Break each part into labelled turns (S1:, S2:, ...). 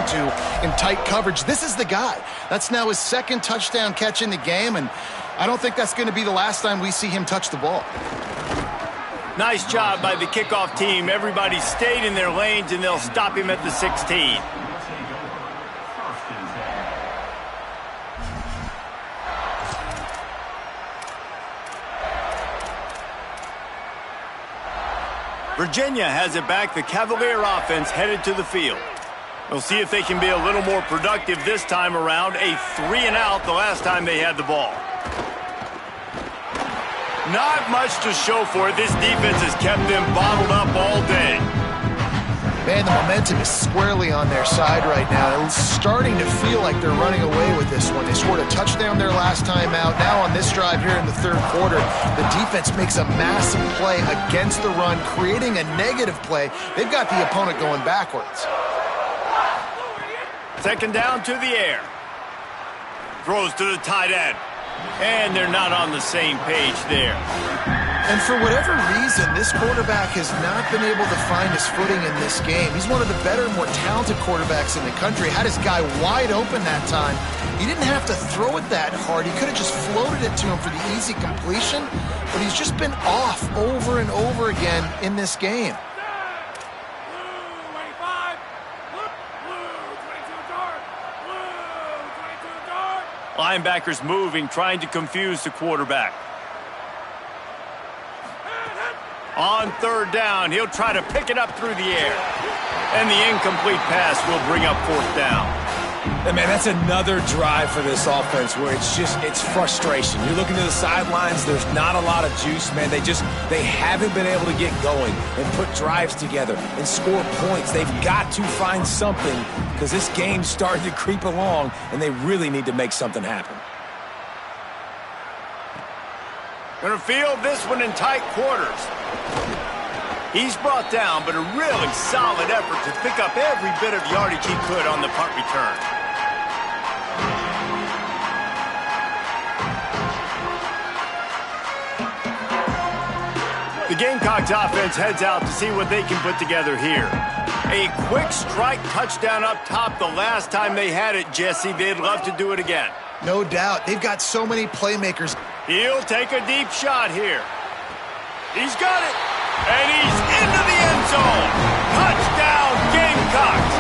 S1: to in tight coverage. This is the guy. That's now his second touchdown catch in the game, and I don't think that's going to be the last time we see him touch the ball.
S2: Nice job by the kickoff team. Everybody stayed in their lanes, and they'll stop him at the 16. Virginia has it back. The Cavalier offense headed to the field. We'll see if they can be a little more productive this time around. A 3-and-out the last time they had the ball. Not much to show for it. This defense has kept them bottled up all day.
S1: Man, the momentum is squarely on their side right now. It's starting to feel like they're running away with this one. They scored a touchdown their last time out. Now on this drive here in the third quarter, the defense makes a massive play against the run, creating a negative play. They've got the opponent going backwards.
S2: Second down to the air. Throws to the tight end. And they're not on the same page there.
S1: And for whatever reason, this quarterback has not been able to find his footing in this game. He's one of the better, more talented quarterbacks in the country. Had his guy wide open that time. He didn't have to throw it that hard. He could have just floated it to him for the easy completion, but he's just been off over and over again in this game.
S2: Linebackers moving, trying to confuse the quarterback. On third down, he'll try to pick it up through the air. And the incomplete pass will bring up fourth down.
S3: And man, that's another drive for this offense where it's frustration. You're looking to the sidelines, there's not a lot of juice, man. They haven't been able to get going and put drives together and score points. They've got to find something because this game's starting to creep along and they really need to make something happen.
S2: Gonna field this one in tight quarters. He's brought down, but a really solid effort to pick up every bit of yardage he could on the punt return. The Gamecocks offense heads out to see what they can put together here. A quick strike touchdown up top the last time they had it, Jesse. They'd love to do it again.
S1: No doubt. They've got so many playmakers.
S2: He'll take a deep shot here. He's got it. And he's into the end zone. Touchdown, Gamecocks.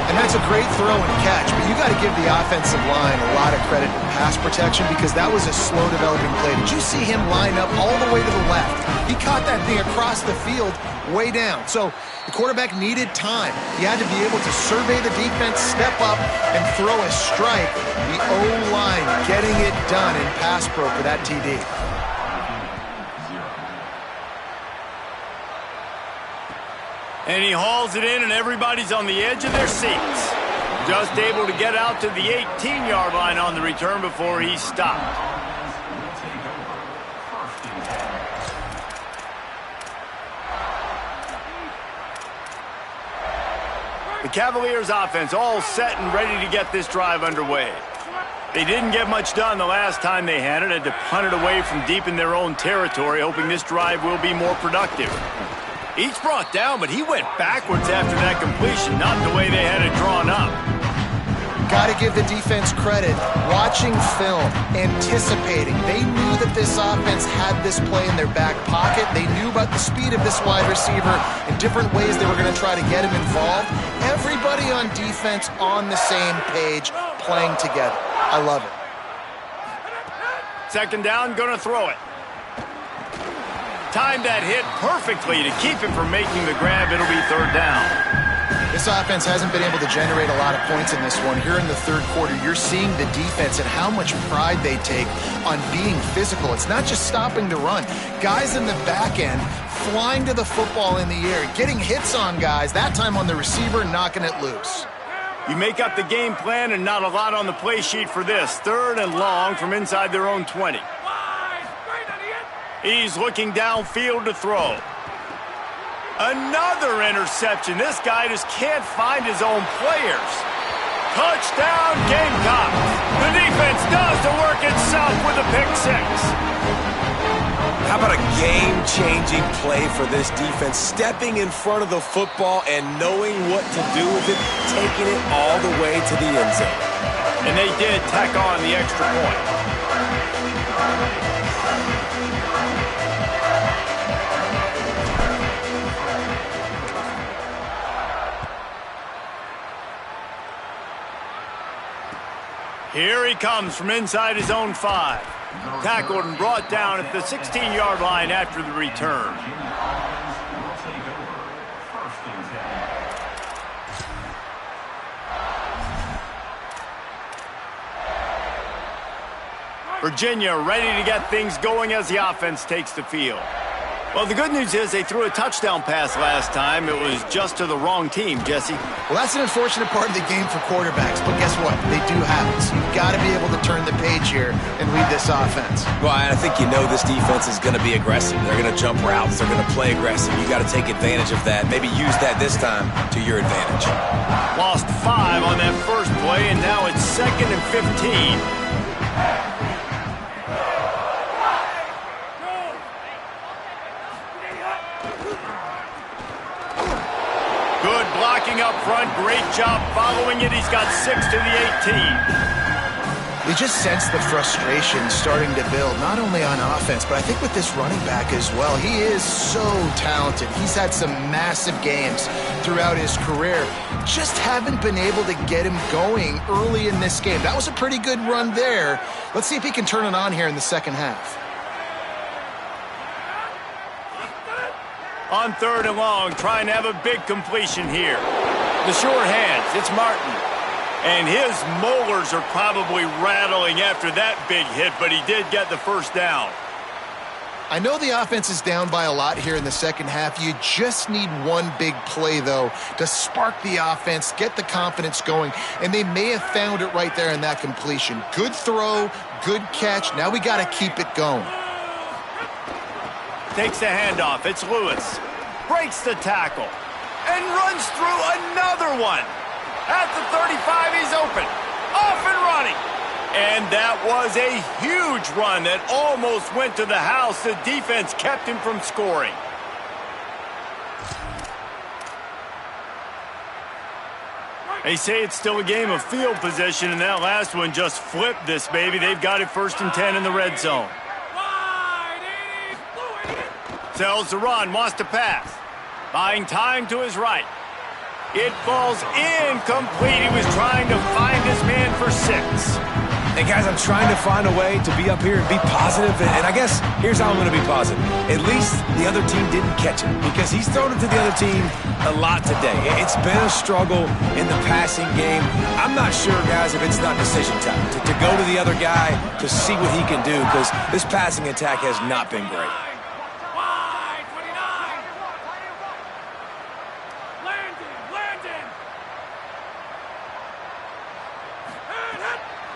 S1: And that's a great throw and catch, but you got to give the offensive line a lot of credit in pass protection because that was a slow developing play. Did you see him line up all the way to the left? He caught that thing across the field way down. So the quarterback needed time. He had to be able to survey the defense, step up, and throw a strike. The O-line getting it done in pass pro for that TD.
S2: And he hauls it in, and everybody's on the edge of their seats. Just able to get out to the 18-yard line on the return before he stopped. The Cavaliers offense all set and ready to get this drive underway. They didn't get much done the last time they had it. Had to punt it away from deep in their own territory, hoping this drive will be more productive. He's brought down, but he went backwards after that completion, not the way they had it drawn up.
S1: Got to give the defense credit. Watching film, anticipating. They knew that this offense had this play in their back pocket. They knew about the speed of this wide receiver and different ways they were going to try to get him involved. Everybody on defense on the same page, playing together. I love it.
S2: Second down, going to throw it. Timed that hit perfectly to keep him from making the grab. It'll be third down.
S1: This offense hasn't been able to generate a lot of points in this one. Here in the third quarter, you're seeing the defense and how much pride they take on being physical. It's not just stopping the run. Guys in the back end flying to the football in the air, getting hits on guys, that time on the receiver, knocking it loose.
S2: You make up the game plan and not a lot on the play sheet for this. Third and long from inside their own 20. He's looking downfield to throw. Another interception. This guy just can't find his own players. Touchdown, Gamecocks. The defense does the work itself with a pick six.
S3: How about a game-changing play for this defense? Stepping in front of the football and knowing what to do with it, taking it all the way to the end zone.
S2: And they did tack on the extra point. Here he comes from inside his own 5. Tackled and brought down at the 16-yard line after the return. Virginia ready to get things going as the offense takes the field. Well, the good news is they threw a touchdown pass last time. It was just to the wrong team, Jesse.
S1: Well, that's an unfortunate part of the game for quarterbacks, but guess what? They do have it. So you've got to be able to turn the page here and lead this offense.
S3: Well, I think you know this defense is going to be aggressive. They're going to jump routes. They're going to play aggressive. You got to take advantage of that. Maybe use that this time to your advantage.
S2: Lost 5 on that first play, and now it's 2nd and 15. Good blocking up front. Great job following it. He's got 6 to the 18.
S1: You just sense the frustration starting to build, not only on offense, but I think with this running back as well. He is so talented. He's had some massive games throughout his career. Just haven't been able to get him going early in this game. That was a pretty good run there. Let's see if he can turn it on here in the second half.
S2: On 3rd and long, trying to have a big completion here. The short hands, it's Martin. And his molars are probably rattling after that big hit, but he did get the first down.
S1: I know the offense is down by a lot here in the second half. You just need one big play, though, to spark the offense, get the confidence going, and they may have found it right there in that completion. Good throw, good catch. Now we got to keep it going.
S2: Takes the handoff. It's Lewis. Breaks the tackle. And runs through another one. At the 35, he's open. Off and running. And that was a huge run that almost went to the house. The defense kept him from scoring. They say it's still a game of field position, and that last one just flipped this baby. They've got it 1st and 10 in the red zone. Tells the run, wants to pass. Buying time to his right. It falls incomplete. He was trying to find his man for 6.
S3: Hey, guys, I'm trying to find a way to be up here and be positive, and I guess here's how I'm going to be positive. At least the other team didn't catch him because he's thrown it to the other team a lot today. It's been a struggle in the passing game. I'm not sure, guys, if it's not decision time to go to the other guy to see what he can do because this passing attack has not been great.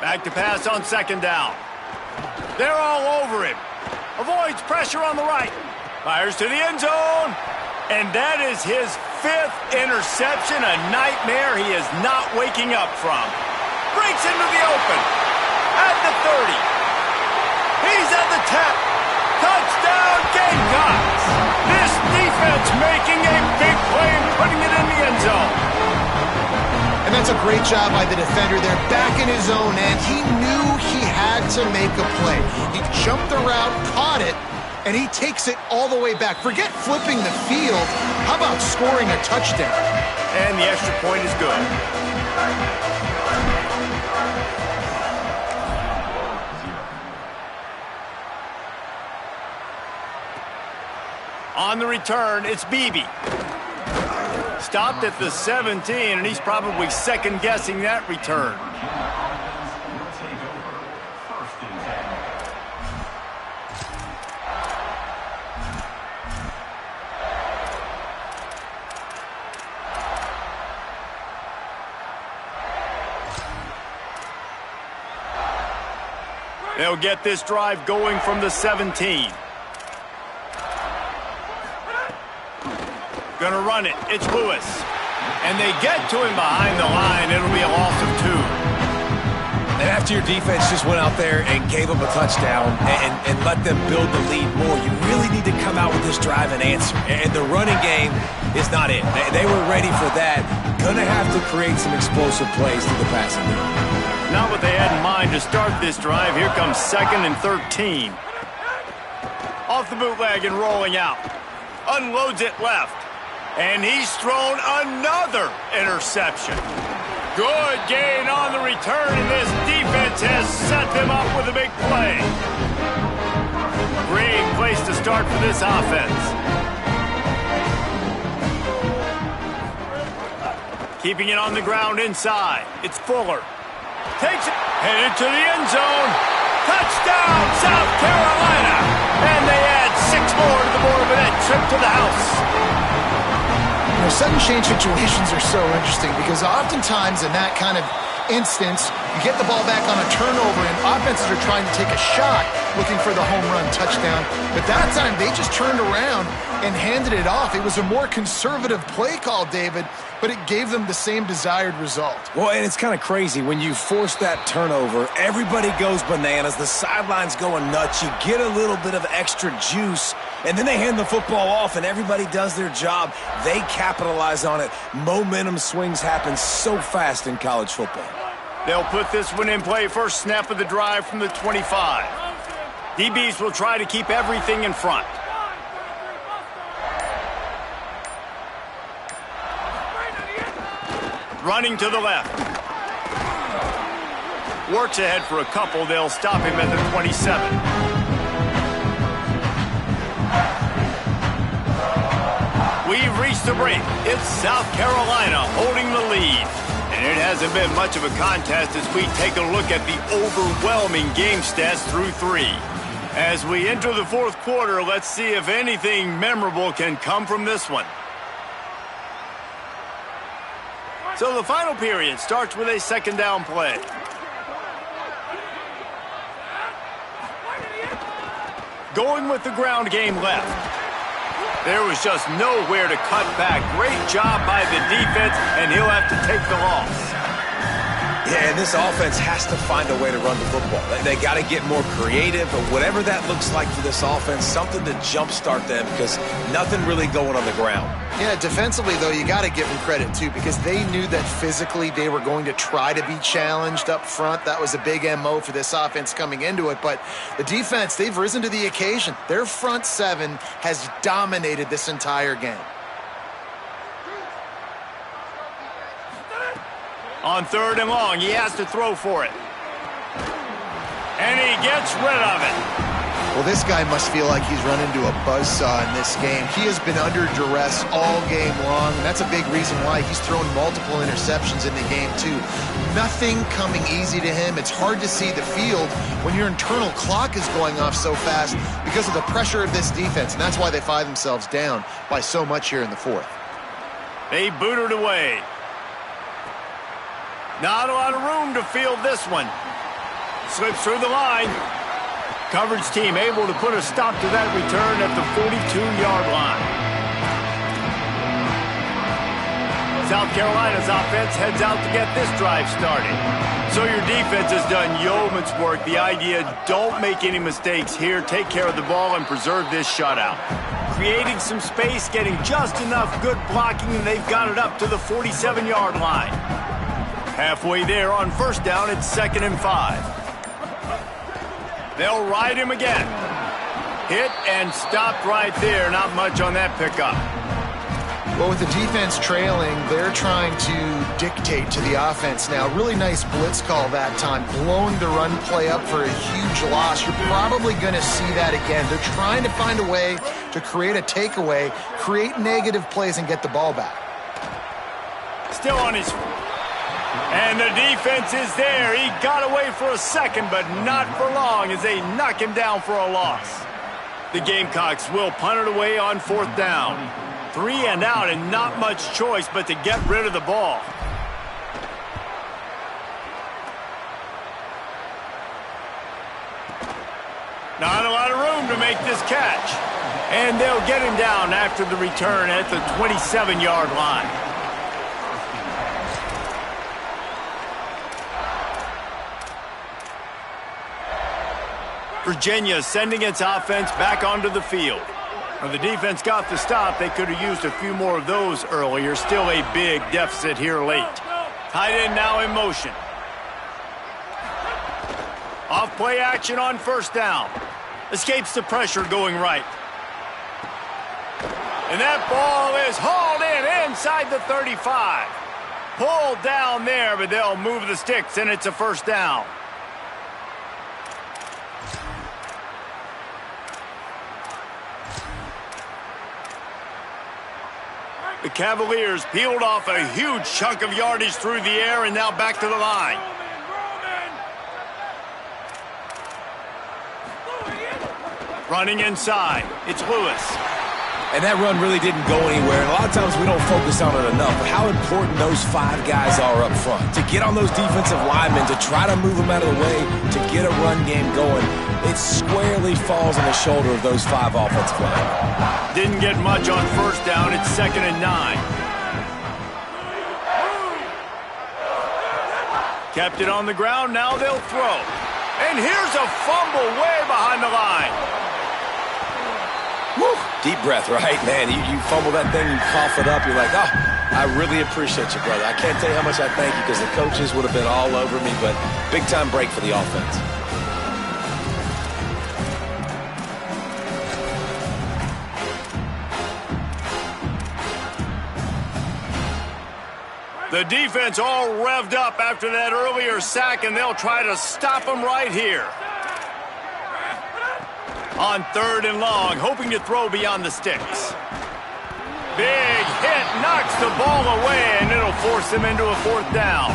S2: Back to pass on 2nd down. They're all over him. Avoids pressure on the right. Fires to the end zone. And that is his 5th interception. A nightmare he is not waking up from. Breaks into the open. At the 30. He's at the 10. Touchdown Gamecocks. This defense making a big play and putting it in the end zone.
S1: And that's a great job by the defender there, back in his own end. He knew he had to make a play. He jumped the route, caught it, and he takes it all the way back. Forget flipping the field. How about scoring a touchdown?
S2: And the extra point is good. On the return, it's Beebe. Stopped at the 17, and he's probably second-guessing that return. They'll get this drive going from the 17. Gonna run it. It's Lewis. And they get to him behind the line. It'll be a loss of 2.
S3: And after your defense just went out there and gave them a touchdown and let them build the lead more, you really need to come out with this drive and answer. And the running game is not it. They were ready for that. Gonna have to create some explosive plays through the passing game.
S2: Not what they had in mind to start this drive. Here comes 2nd and 13. Off the bootleg and rolling out. Unloads it left. And he's thrown another interception. Good gain on the return, and this defense has set them up with a big play. Great place to start for this offense. Keeping it on the ground inside. It's Fuller. Takes it, headed to the end zone. Touchdown, South Carolina! And they add 6 more to the board with that trip to the house.
S1: You know, sudden change situations are so interesting because oftentimes in that kind of instance, you get the ball back on a turnover and offenses are trying to take a shot looking for the home run touchdown. But that time, they just turned around and handed it off. It was a more conservative play call, David, but it gave them the same desired result.
S3: Well, and it's kind of crazy. When you force that turnover, everybody goes bananas. The sidelines going nuts. You get a little bit of extra juice, and then they hand the football off, and everybody does their job. They capitalize on it. Momentum swings happen so fast in college football.
S2: They'll put this one in play. First snap of the drive from the 25. DBs will try to keep everything in front. Running to the left. Works ahead for a couple. They'll stop him at the 27. We've reached the break. It's South Carolina holding the lead. And it hasn't been much of a contest as we take a look at the overwhelming game stats through 3. As we enter the 4th quarter, let's see if anything memorable can come from this one. So the final period starts with a 2nd down play. Going with the ground game left. There was just nowhere to cut back. Great job by the defense, and he'll have to take the loss.
S3: Yeah, and this offense has to find a way to run the football. They got to get more creative, but whatever that looks like for this offense, something to jumpstart them because nothing really going on the ground.
S1: Yeah, defensively, though, you got to give them credit, too, because they knew that physically they were going to try to be challenged up front. That was a big MO for this offense coming into it. But the defense, they've risen to the occasion. Their front 7 has dominated this entire game.
S2: On 3rd and long, he has to throw for it. And he gets rid of it.
S1: Well, this guy must feel like he's run into a buzzsaw in this game. He has been under duress all game long, and that's a big reason why he's thrown multiple interceptions in the game, too. Nothing coming easy to him. It's hard to see the field when your internal clock is going off so fast because of the pressure of this defense, and that's why they find themselves down by so much here in the 4th.
S2: They boot it away. Not a lot of room to field this one. Slips through the line. Coverage team able to put a stop to that return at the 42-yard line. South Carolina's offense heads out to get this drive started. So your defense has done yeoman's work. The idea, don't make any mistakes here. Take care of the ball and preserve this shutout. Creating some space, getting just enough good blocking, and they've got it up to the 47-yard line. Halfway there on 1st down, it's 2nd and 5. They'll ride him again. Hit and stopped right there. Not much on that pickup.
S1: Well, with the defense trailing, they're trying to dictate to the offense now. Really nice blitz call that time, blowing the run play up for a huge loss. You're probably going to see that again. They're trying to find a way to create a takeaway, create negative plays, and get the ball back.
S2: Still on his feet. And the defense is there. He got away for a second, but not for long as they knock him down for a loss. The Gamecocks will punt it away on 4th down. 3 and out and not much choice but to get rid of the ball. Not a lot of room to make this catch. And they'll get him down after the return at the 27-yard line. Virginia sending its offense back onto the field. When the defense got the stop, they could have used a few more of those earlier. Still a big deficit here late. Tight end now in motion. Off play action on first down. Escapes the pressure going right. And that ball is hauled in inside the 35. Pulled down there, but they'll move the sticks, and it's a first down. The Cavaliers peeled off a huge chunk of yardage through the air and now back to the line. Running inside, it's Lewis.
S3: And that run really didn't go anywhere. And a lot of times we don't focus on it enough, but how important those 5 guys are up front. To get on those defensive linemen, to try to move them out of the way, to get a run game going, it squarely falls on the shoulder of those 5 offensive linemen.
S2: Didn't get much on first down. It's 2nd and 9. Kept it on the ground. Now they'll throw. And here's a fumble way behind the line.
S3: Woo. Deep breath, right, man? You fumble that thing, you cough it up, you're like, oh, I really appreciate you, brother. I can't tell you how much I thank you because the coaches would have been all over me, but big-time break for the offense.
S2: The defense all revved up after that earlier sack, and they'll try to stop them right here. On 3rd and long, hoping to throw beyond the sticks. Big hit, knocks the ball away, and it'll force them into a 4th down.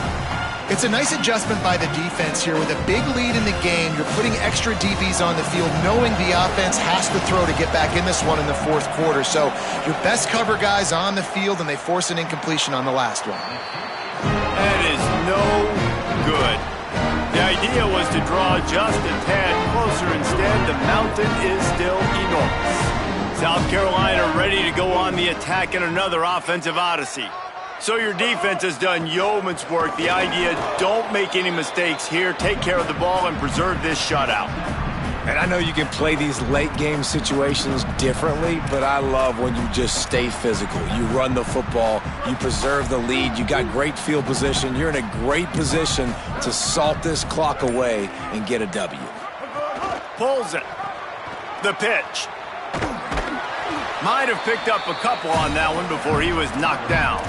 S1: It's a nice adjustment by the defense here. With a big lead in the game, you're putting extra DBs on the field, knowing the offense has to throw to get back in this one in the 4th quarter. So your best cover guys on the field, and they force an incompletion on the last one.
S2: That is no good. The idea was to draw just a tad closer. Instead, the mountain is still enormous. South Carolina ready to go on the attack in another offensive odyssey. So your defense has done yeoman's work. The idea, don't make any mistakes here. Take care of the ball and preserve this shutout.
S3: And I know you can play these late-game situations differently, but I love when you just stay physical. You run the football, you preserve the lead, you got great field position. You're in a great position to salt this clock away and get a W.
S2: Pulls it. The pitch. Might have picked up a couple on that one before he was knocked down.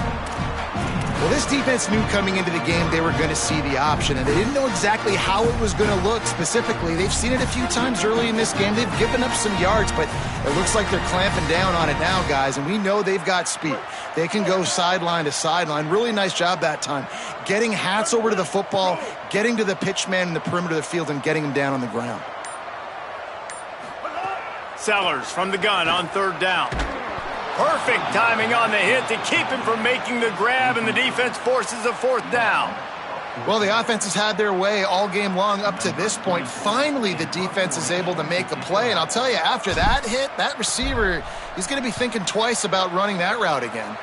S1: Well, this defense knew coming into the game they were going to see the option, and they didn't know exactly how it was going to look specifically. They've seen it a few times early in this game. They've given up some yards, but it looks like they're clamping down on it now, guys, and we know they've got speed. They can go sideline to sideline. Really nice job that time. Getting Hats over to the football, getting to the pitch man in the perimeter of the field, and getting him down on the ground.
S2: Sellers from the gun on 3rd down. Perfect timing on the hit to keep him from making the grab, and the defense forces a 4th down.
S1: Well, the offense has had their way all game long up to this point. Finally, the defense is able to make a play, and I'll tell you, after that hit, that receiver, he's going to be thinking twice about running that route again.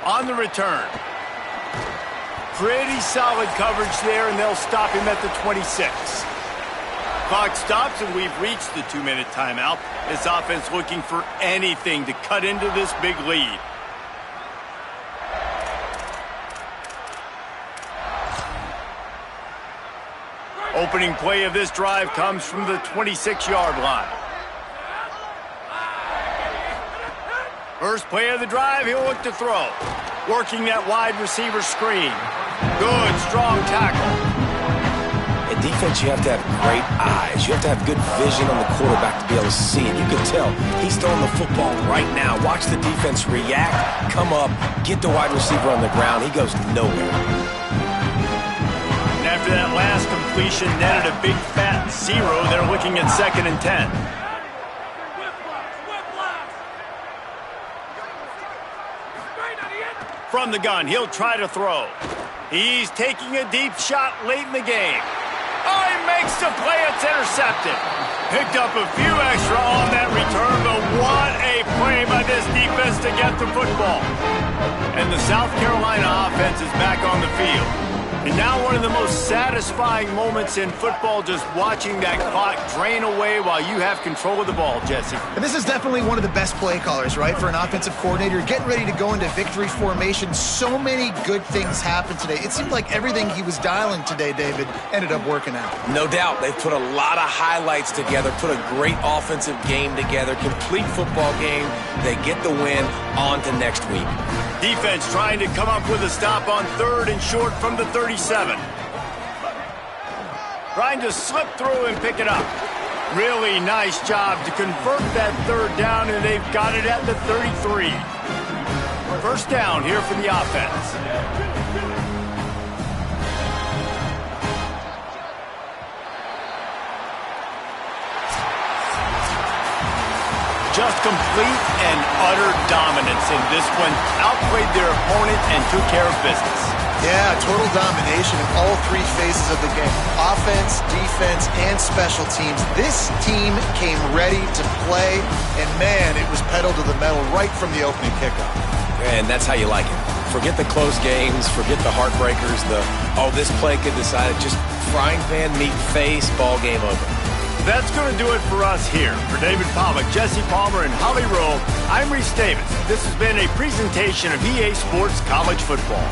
S2: On the return. Pretty solid coverage there, and they'll stop him at the 26. Clock stops, and we've reached the 2-minute timeout. This offense looking for anything to cut into this big lead. Opening play of this drive comes from the 26-yard line. First play of the drive, he'll look to throw. Working that wide receiver screen. Good, strong tackle.
S3: In defense, you have to have great eyes. You have to have good vision on the quarterback to be able to see it. You can tell he's throwing the football right now. Watch the defense react, come up, get the wide receiver on the ground. He goes nowhere.
S2: And after that last completion netted a big fat 0, they're looking at 2nd and 10. From the gun, he'll try to throw. He's taking a deep shot late in the game. Oh, he makes the play. It's intercepted. Picked up a few extra on that return, but what a play by this defense to get the football. And the South Carolina offense is back on the field. And now one of the most satisfying moments in football, just watching that clock drain away while you have control of the ball, Jesse.
S1: And this is definitely one of the best play callers, right, for an offensive coordinator. Getting ready to go into victory formation. So many good things happened today. It seemed like everything he was dialing today, David, ended up working out.
S3: No doubt. They've put a lot of highlights together, put a great offensive game together, complete football game. They get the win. On to next week.
S2: Defense trying to come up with a stop on 3rd and short from the 37. Trying to slip through and pick it up. Really nice job to convert that 3rd down, and they've got it at the 33. First down here for the offense. Just complete and utter dominance in this one. Outplayed their opponent and took care of business.
S1: Yeah, total domination in all 3 phases of the game. Offense, defense, and special teams. This team came ready to play, and man, it was pedal to the metal right from the opening kickoff.
S3: And that's how you like it. Forget the close games, forget the heartbreakers, this play could decide it. Just frying pan, meat face, ball game over.
S2: That's going to do it for us here. For David Pollack, Jesse Palmer, and Holly Rowe, I'm Reese Davis. This has been a presentation of EA Sports College Football.